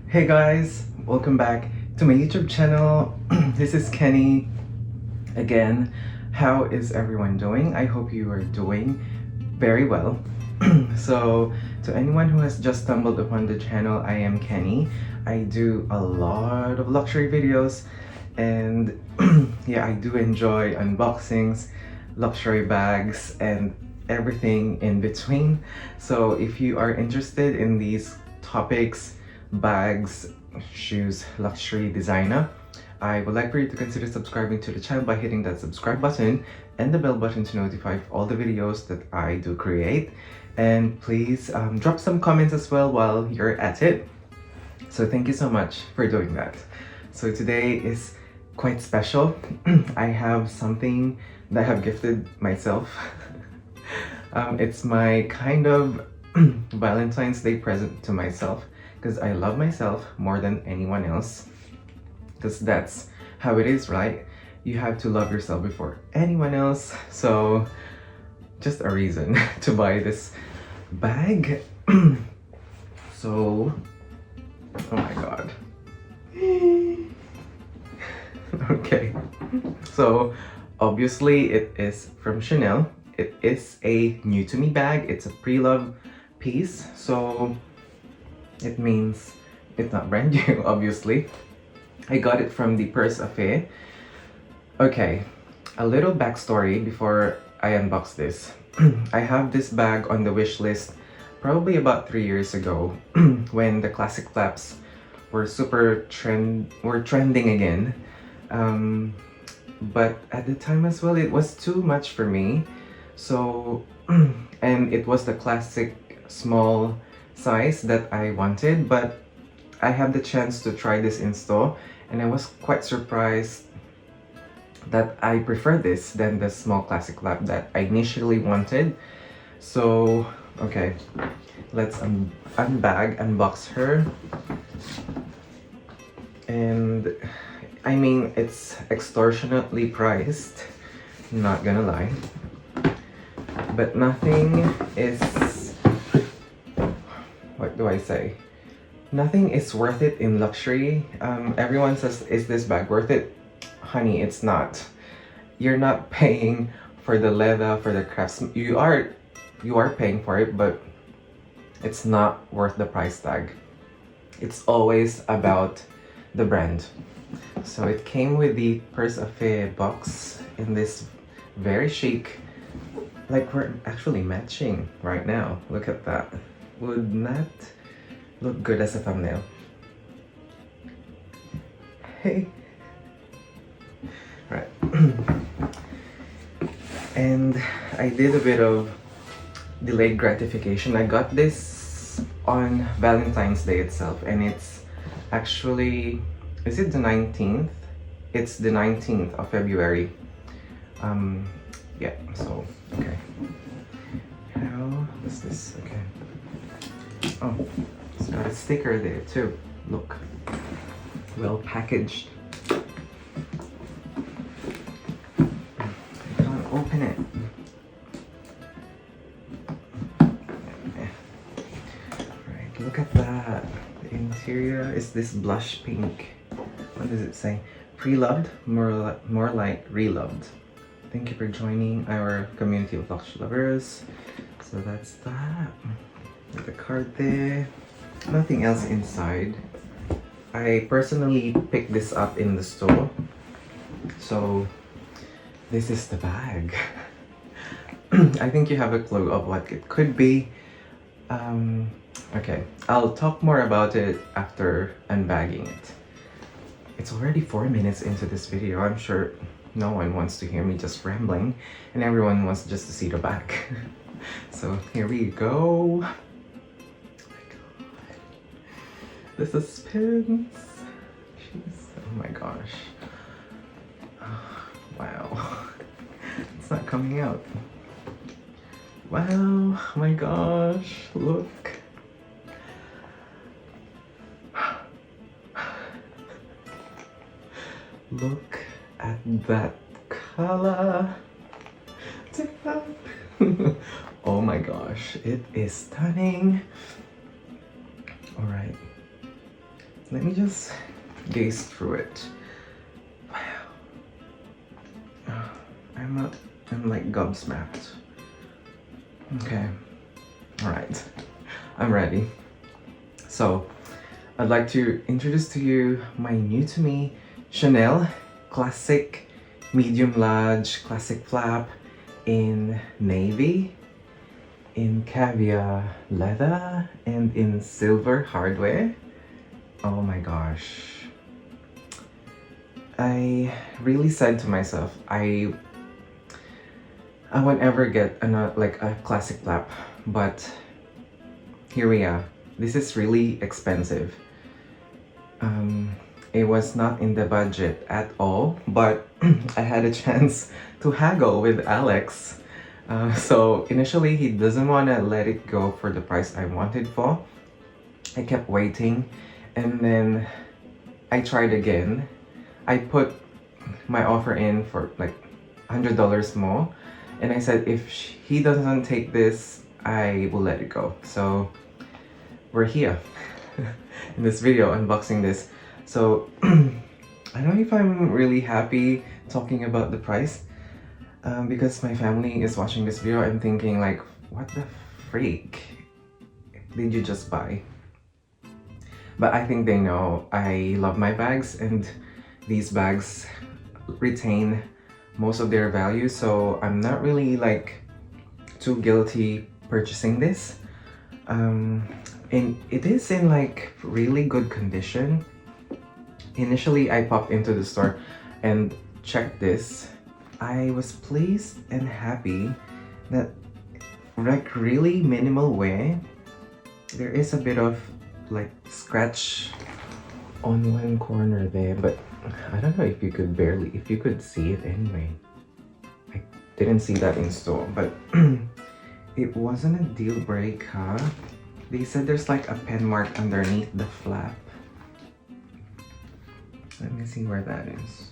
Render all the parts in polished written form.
Hey guys, welcome back to my YouTube channel. This is Kenny again. How is everyone doing? I hope you are doing very well. So, to anyone who has just stumbled upon the channel, I am Kenny. I do a lot of luxury videos and yeah, I do enjoy unboxings, luxury bags, and everything in between. So, if you are interested in these topics, bags, shoes, luxury, designer, I would like for you to consider subscribing to the channel by hitting that subscribe button and the bell button to notify all the videos that I do create. And please drop some comments as well while you're at it. So thank you so much for doing that. So today is quite special. I have something that I have gifted myself. It's my kind of Valentine's Day present to myself because I love myself more than anyone else. Because that's how it is, right? You have to love yourself before anyone else. So just a reason to buy this bag. So, oh my god. Okay, so obviously it is from Chanel. It is a new to me bag. It's a pre-love piece, so it means it's not brand new, obviously. I got it from the Purse Affair. Okay, a little backstory before I unbox this. I have this bag on the wish list probably about 3 years ago when the classic flaps were trending again. But at the time as well, it was too much for me. So, and it was the classic small size that I wanted, but I have the chance to try this in store and I was quite surprised that I prefer this than the small classic lap that I initially wanted. So, okay, let's unbox her. And I mean, it's extortionately priced, not gonna lie. But nothing is, what do I say? Nothing is worth it in luxury. Everyone says, is this bag worth it? Honey, it's not. You're not paying for the leather, for the crafts. You are paying for it, but it's not worth the price tag. It's always about the brand. So it came with the Purse Affair box in this very chic, like we're actually matching right now. Look at that. Would not look good as a thumbnail. Hey. Right. And I did a bit of delayed gratification. I got this on Valentine's Day itself, and it's actually, is it the 19th? It's the 19th of February. Yeah, so, okay. How is this? Okay. Oh, it's got a sticker there too. Look. Well packaged. I can't open it. Right, look at that. The interior is this blush pink. What does it say? Pre-loved, more like reloved. Thank you for joining our community of luxury lovers. So that's that. With the card there. Nothing else inside. I personally picked this up in the store. So this is the bag. I think you have a clue of what it could be. Okay, I'll talk more about it after unbagging it. It's already 4 minutes into this video. I'm sure no one wants to hear me just rambling and everyone wants just to see the back. So here we go. Oh my god. The suspense. Jeez. Oh my gosh. Wow. It's not coming out. Wow. Oh my gosh. Look. Look at that color. Oh my gosh, it is stunning. All right, let me just gaze through it. Wow. I'm like gobsmacked. Okay. Alright. I'm ready. So, I'd like to introduce to you my new to me Chanel Classic Medium Large Classic Flap in navy, in caviar leather, and in silver hardware. Oh my gosh. I really said to myself, I won't ever get like a classic flap, but here we are. This is really expensive. It was not in the budget at all, but I had a chance to haggle with Alex. So initially he doesn't want to let it go for the price I wanted for. I kept waiting, and then I tried again. I put my offer in for like $100 more, and I said if he doesn't take this, I will let it go. So we're here in this video unboxing this. So I don't know if I'm really happy talking about the price, because my family is watching this video and thinking like, what the freak did you just buy? But I think they know I love my bags, and these bags retain most of their value, so I'm not really like too guilty purchasing this. And it is in like really good condition. Initially I popped into the store and checked this. I was pleased and happy that like really minimal wear. There is a bit of like scratch on one corner there, but I don't know if you could see it anyway. I didn't see that in store, but it wasn't a deal breaker. They said there's like a pen mark underneath the flap. Let me see where that is.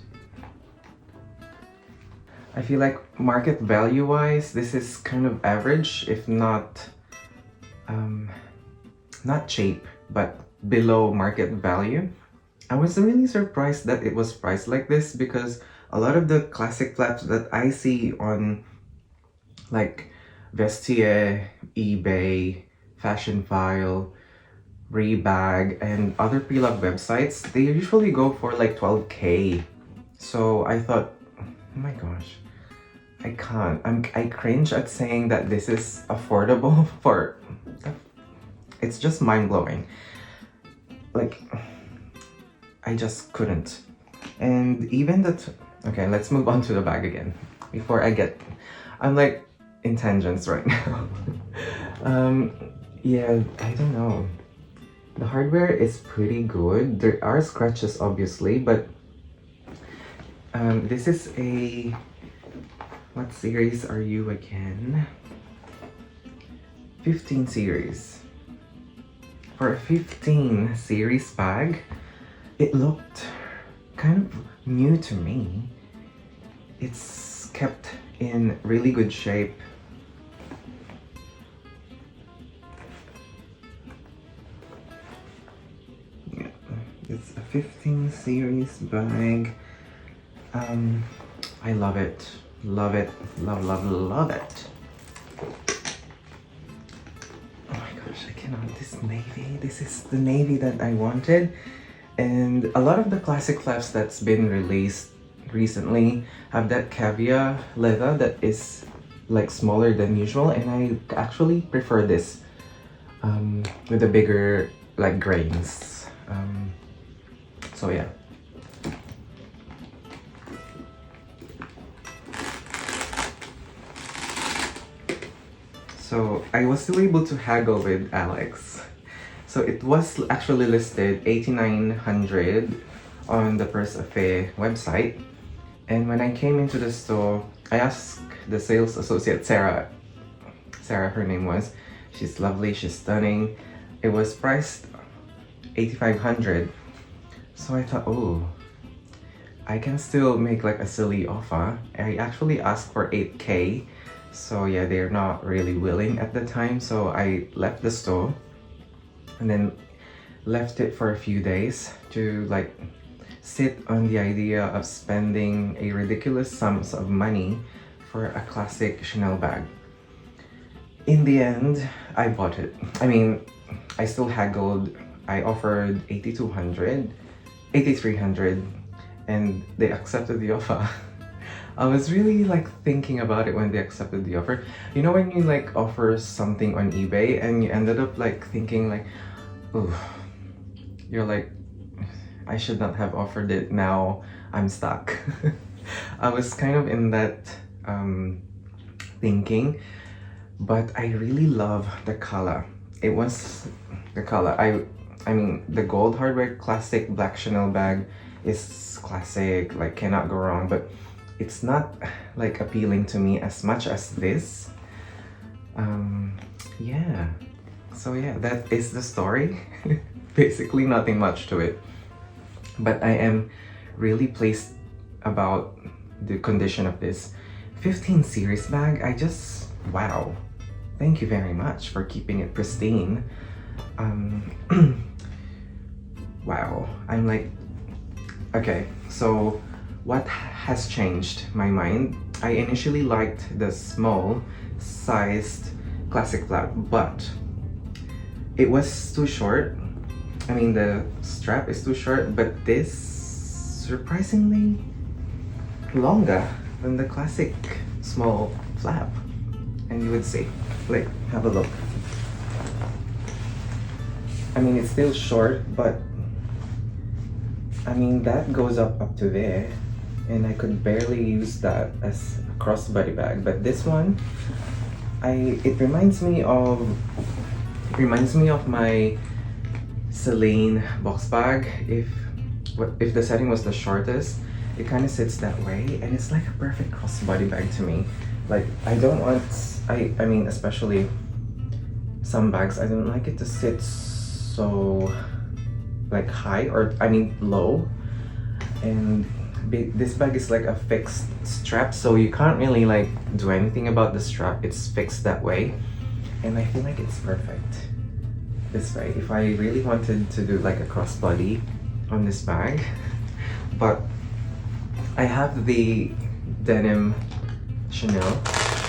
I feel like market value wise, this is kind of average, if not not cheap, but below market value. I was really surprised that it was priced like this, because a lot of the classic flaps that I see on like Vestiaire, eBay, Fashionphile, Rebag, and other pre-love websites, they usually go for like 12K. So I thought, oh my gosh, I can't. I cringe at saying that this is affordable for... It's just mind-blowing. Like, I just couldn't. And even that... Okay, let's move on to the bag again. Before I get... I'm like in tangents right now. Yeah, I don't know. The hardware is pretty good. There are scratches obviously, but this is a... What series are you again? 15 series. For a 15 series bag, it looked kind of new to me. It's kept in really good shape. Yeah, it's a 15 series bag. I love it. Love it. Love it. Oh my gosh, I cannot. This navy. This is the navy that I wanted. And a lot of the classic flaps that's been released recently have that caviar leather that is like smaller than usual, and I actually prefer this with the bigger like grains. So yeah. So I was still able to haggle with Alex. So it was actually listed $8,900 on the Purse Affair website. And when I came into the store, I asked the sales associate, Sarah, her name was. She's lovely, she's stunning. It was priced $8,500. So I thought, oh, I can still make like a silly offer. I actually asked for 8K. So yeah, they're not really willing at the time. So I left the store. And then left it for a few days to like sit on the idea of spending a ridiculous sums of money for a classic Chanel bag. In the end, I bought it. I mean, I still haggled. I offered 8,200, 8,300, and they accepted the offer. I was really like thinking about it when they accepted the offer. You know when you like offer something on eBay and you ended up like thinking like, oh, you're like, I should not have offered it, now I'm stuck. I was kind of in that thinking, but I really love the color. It was the color. I mean, the gold hardware classic black Chanel bag is classic, like cannot go wrong, but it's not like appealing to me as much as this. Yeah. So yeah, that is the story. Basically nothing much to it. But I am really pleased about the condition of this 15 series bag. I just, wow. Thank you very much for keeping it pristine. Wow, I'm like, okay, so what has changed my mind? I initially liked the small sized classic flap, but it was too short. I mean, the strap is too short, but this surprisingly longer than the classic small flap. And you would see, like, have a look. I mean, it's still short, but I mean, that goes up to there, and I could barely use that as a crossbody bag. But this one, it reminds me of my Celine box bag. If the setting was the shortest, it kind of sits that way, and it's like a perfect crossbody bag to me. Like, I don't want, I mean, especially some bags, I don't like it to sit so like high, or I mean low, and this bag is like a fixed strap, so you can't really like do anything about the strap. It's fixed that way, and I feel like it's perfect this way if I really wanted to do like a crossbody on this bag. But I have the denim Chanel,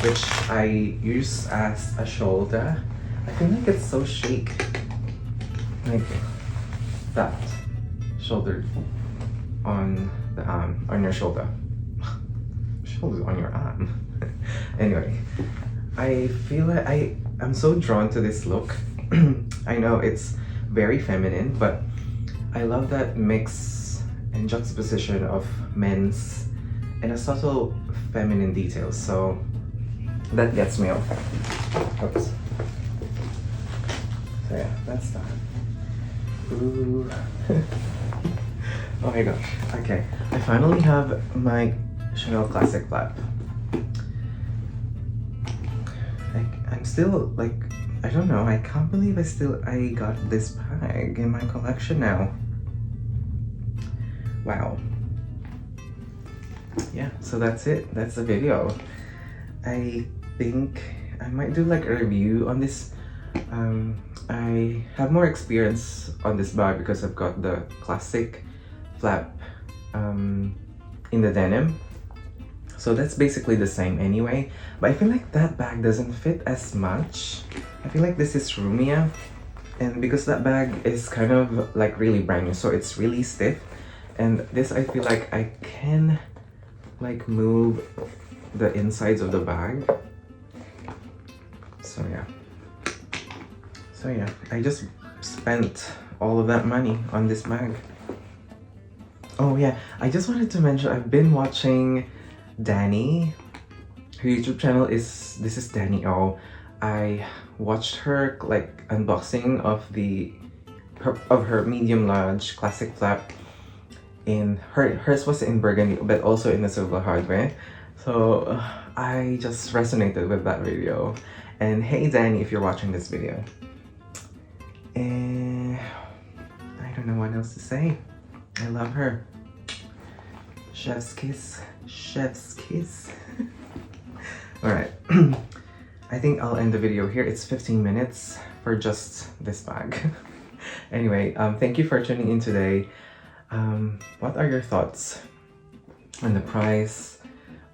which I use as a shoulder. I feel like it's so chic, like that shoulder on the arm, on your shoulder. Shoulder on your arm. Anyway, I feel like I'm so drawn to this look. I know it's very feminine, but I love that mix and juxtaposition of men's and a subtle feminine details. So that gets me off. Oops. So yeah, that's that. Ooh. Oh my gosh. Okay, I finally have my Chanel classic flap. Like, I'm still like, I don't know, I can't believe I got this bag in my collection now. Wow. Yeah, so that's it. That's the video. I think I might do like a review on this. I have more experience on this bag because I've got the classic flap in the denim. So that's basically the same anyway. But I feel like that bag doesn't fit as much. I feel like this is roomier. And because that bag is kind of like really brand new, so it's really stiff. And this, I feel like I can like move the insides of the bag. So yeah. So yeah, I just spent all of that money on this bag. Oh yeah, I just wanted to mention I've been watching Danny. Her YouTube channel is, this is Danny O. I watched her like unboxing of her medium large classic flap. In hers was in burgundy, but also in the silver hardware. So I just resonated with that video. And hey Danny, if you're watching this video. And I don't know what else to say. I love her. Chef's kiss. Chef's kiss. Alright. I think I'll end the video here. It's 15 minutes for just this bag. Anyway, thank you for tuning in today. What are your thoughts on the price?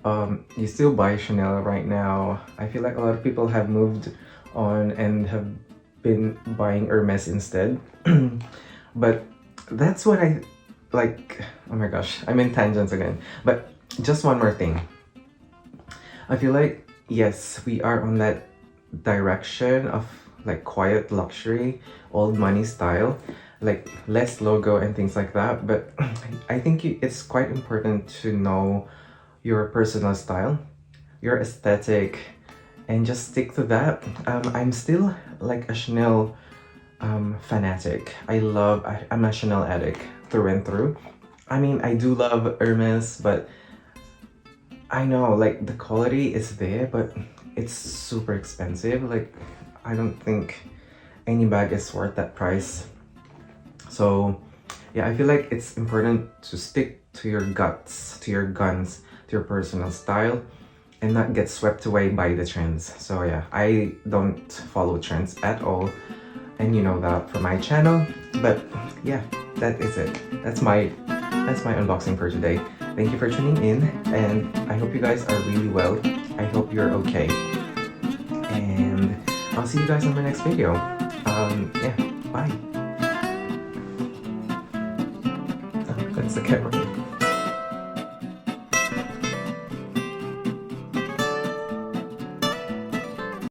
You still buy Chanel right now? I feel like a lot of people have moved on and have been buying Hermes instead. But that's what I like. Oh my gosh, I'm in tangents again. But just one more thing. I feel like, yes, we are on that direction of like quiet luxury, old money style, like less logo and things like that. But I think it's quite important to know your personal style, your aesthetic, and just stick to that. I'm still like a Chanel fanatic. I'm a Chanel addict through and through. I mean, I do love Hermes, but I know like the quality is there, but it's super expensive. Like, I don't think any bag is worth that price. So yeah, I feel like it's important to stick to your guts, to your guns, to your personal style, and not get swept away by the trends. So yeah, I don't follow trends at all, and you know that for my channel. But yeah, that is it. That's my unboxing for today. Thank you for tuning in, and I hope you guys are really well. I hope you're okay, and I'll see you guys on my next video. Yeah, bye. Oh, that's the camera.